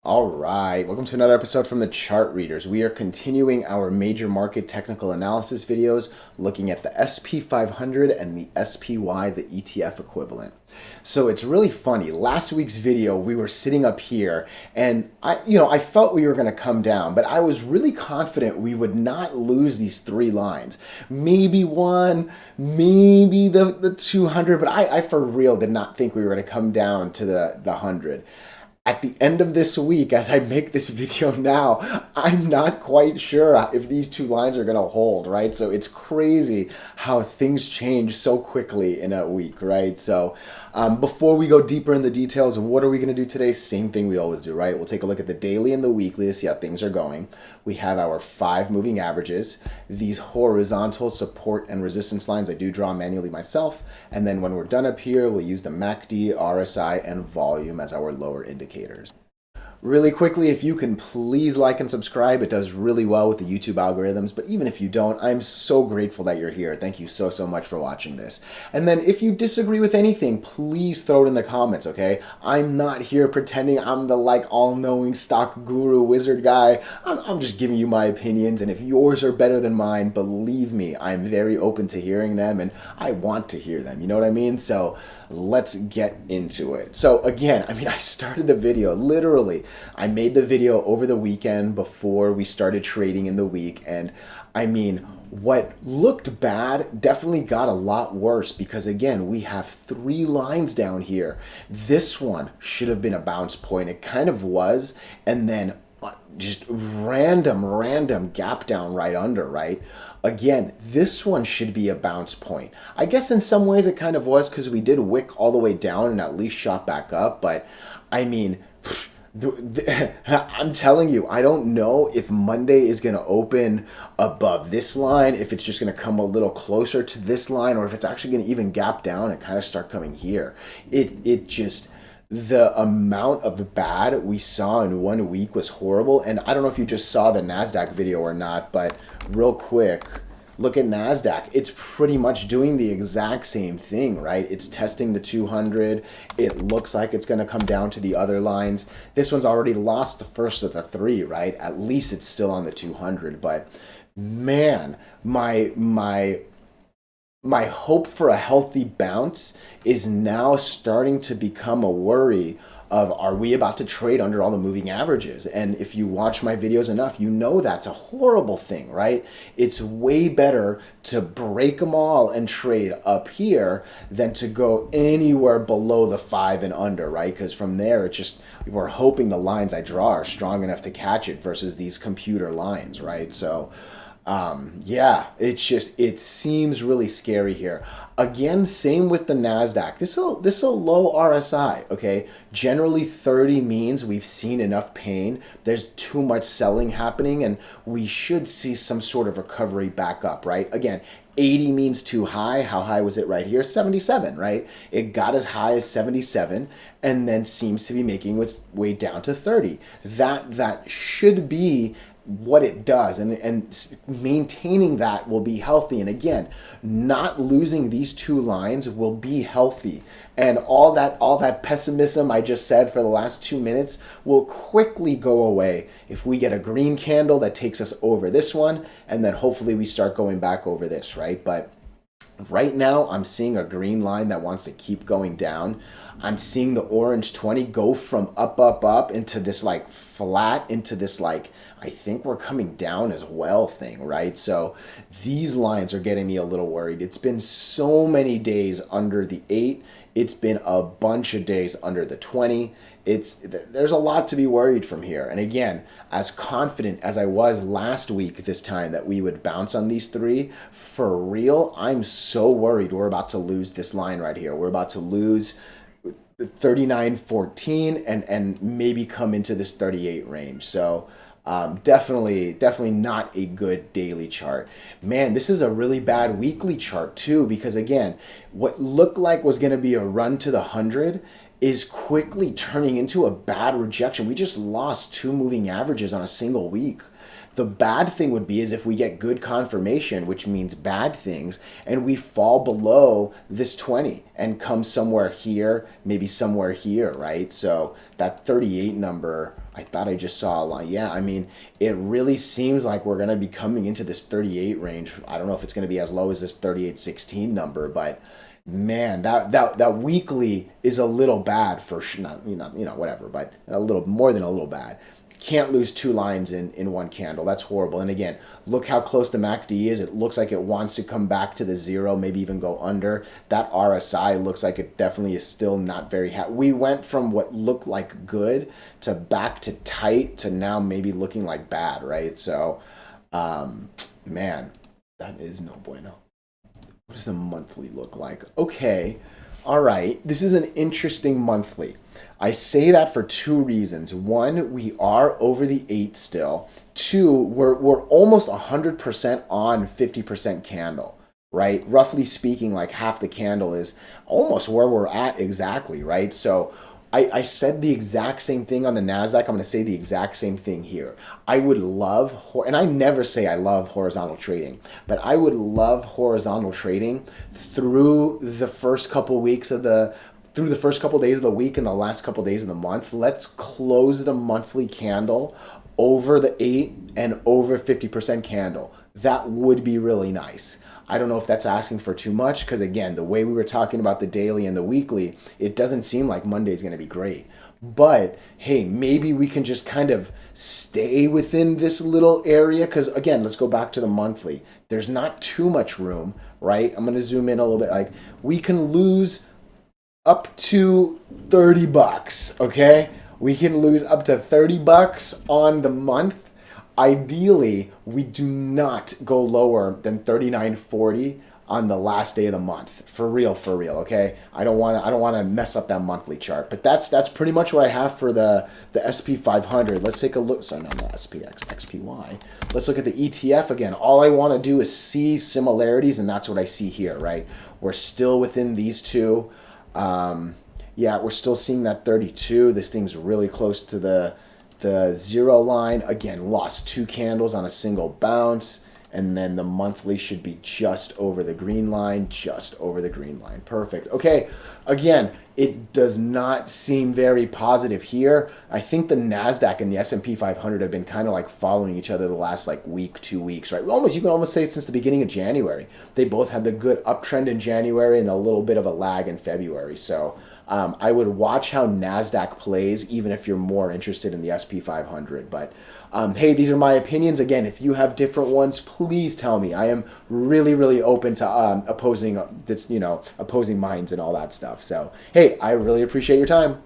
All right, welcome to another episode from the Chart Readers. We are continuing our major market technical analysis videos looking at the SP-500 and the SPY, the ETF equivalent. So it's really funny. Last week's video, we were sitting up here and I felt we were going to come down, but I was really confident we would not lose these three lines. Maybe one, maybe the 200, but I for real did not think we were going to come down to the 100. At the end of this week, as I make this video now, I'm not quite sure if these two lines are going to hold, right? So it's crazy how things change so quickly in a week, right? So before we go deeper in the details of what are we going to do today, same thing we always do, right? We'll take a look at the daily and the weekly to see how things are going. We have our 5 moving averages, these horizontal support and resistance lines I do draw manually myself, and then when we're done up here, we'll use the MACD, RSI, and volume as our lower indicators. Really quickly, if you can please like and subscribe, it does really well with the YouTube algorithms, but even if you don't, I'm so grateful that you're here. Thank you so much for watching this. And then if you disagree with anything, please throw it in the comments, okay? I'm not here pretending I'm the all-knowing stock guru wizard guy. I'm just giving you my opinions, and if yours are better than mine, believe me, I'm very open to hearing them, and I want to hear them, you know what I mean? So let's get into it. So again, I started the video literally. I made the video over the weekend before we started trading in the week, and what looked bad definitely got a lot worse because again, we have 3 lines down here. This one should have been a bounce point. It kind of was, and then just random gap down right under, right? Again, this one should be a bounce point. I guess in some ways it kind of was because we did wick all the way down and at least shot back up, but I'm telling you, I don't know if Monday is going to open above this line, if it's just going to come a little closer to this line, or if it's actually going to even gap down and kind of start coming here. The amount of bad we saw in 1 week was horrible. And I don't know if you just saw the NASDAQ video or not, but real quick, look at NASDAQ. It's pretty much doing the exact same thing, right? It's testing the 200. It looks like it's going to come down to the other lines. This one's already lost the first of the 3, right? At least it's still on the 200. But man, my hope for a healthy bounce is now starting to become a worry of, are we about to trade under all the moving averages? And if you watch my videos enough, you know that's a horrible thing, right? It's way better to break them all and trade up here than to go anywhere below the 5 and under, right? Because from there, it's just, we're hoping the lines I draw are strong enough to catch it versus these computer lines, right? So yeah, it seems really scary here. Again, same with the NASDAQ. This is a low RSI, okay? Generally 30 means we've seen enough pain. There's too much selling happening and we should see some sort of recovery back up, right? Again, 80 means too high. How high was it right here? 77, right? It got as high as 77 and then seems to be making its way down to 30. That should be what it does, and maintaining that will be healthy. And again, not losing these 2 lines will be healthy, and all that pessimism I just said for the last 2 minutes will quickly go away if we get a green candle that takes us over this one, and then hopefully we start going back over this, right? But right now I'm seeing a green line that wants to keep going down. I'm seeing the orange 20 go from up into this flat, into this I think we're coming down as well thing, right? So these lines are getting me a little worried. It's been so many days under the 8. It's been a bunch of days under the 20. There's a lot to be worried from here. And again, as confident as I was last week this time that we would bounce on these 3, for real, I'm so worried we're about to lose this line right here. We're about to lose 39.14 and maybe come into this 38 range. So definitely not a good daily chart. Man, this is a really bad weekly chart too, because again, what looked like was going to be a run to the 100 is quickly turning into a bad rejection. We just lost 2 moving averages on a single week. The bad thing would be is if we get good confirmation, which means bad things, and we fall below this 20 and come somewhere here, maybe somewhere here, right? So that 38 number, I thought I just saw a line. Yeah, I mean, it really seems like we're going to be coming into this 38 range. I don't know if it's going to be as low as this 38.16 number, but man, that weekly is a little bad for not, whatever, but a little more than a little bad. Can't lose 2 lines in one candle. That's horrible. And again, look how close the MACD is. It looks like it wants to come back to the 0, maybe even go under. That RSI looks like it definitely is still not very happy. We went from what looked like good to back to tight to now maybe looking like bad, right? So, man, that is no bueno. What does the monthly look like? Okay, all right. This is an interesting monthly. I say that for 2 reasons. 1, we are over the 8 still. 2, we're almost 100% on 50% candle, right? Roughly speaking, like half the candle is almost where we're at exactly, right? So I said the exact same thing on the NASDAQ. I'm going to say the exact same thing here. I would love, and I never say I love horizontal trading, but I would love horizontal trading through the first couple weeks of through the first couple days of the week and the last couple days of the month. Let's close the monthly candle over the 8 and over 50% candle. That would be really nice. I don't know if that's asking for too much because, again, the way we were talking about the daily and the weekly, it doesn't seem like Monday's going to be great. But, hey, maybe we can just kind of stay within this little area because, again, let's go back to the monthly. There's not too much room, right? I'm going to zoom in a little bit. Like, we can lose up to $30, okay? We can lose up to $30 on the month. Ideally, we do not go lower than 39.40 on the last day of the month. For real, okay? I don't want to mess up that monthly chart. But that's pretty much what I have for the SP-500. Let's take a look. Sorry, not SPX, XPY. Let's look at the ETF again. All I want to do is see similarities, and that's what I see here, right? We're still within these two. Yeah, we're still seeing that 32. This thing's really close to the 0 line. Again, lost 2 candles on a single bounce, and then the monthly should be just over the green line, Perfect. Okay, again, it does not seem very positive here. I think the NASDAQ and the SP 500 have been kind of like following each other the last like week, 2 weeks, right? You can almost say since the beginning of January. They both had the good uptrend in January and a little bit of a lag in February. So I would watch how NASDAQ plays, even if you're more interested in the SP 500. But hey, these are my opinions. Again, if you have different ones, please tell me. I am really, really open to opposing minds and all that stuff. So hey, I really appreciate your time.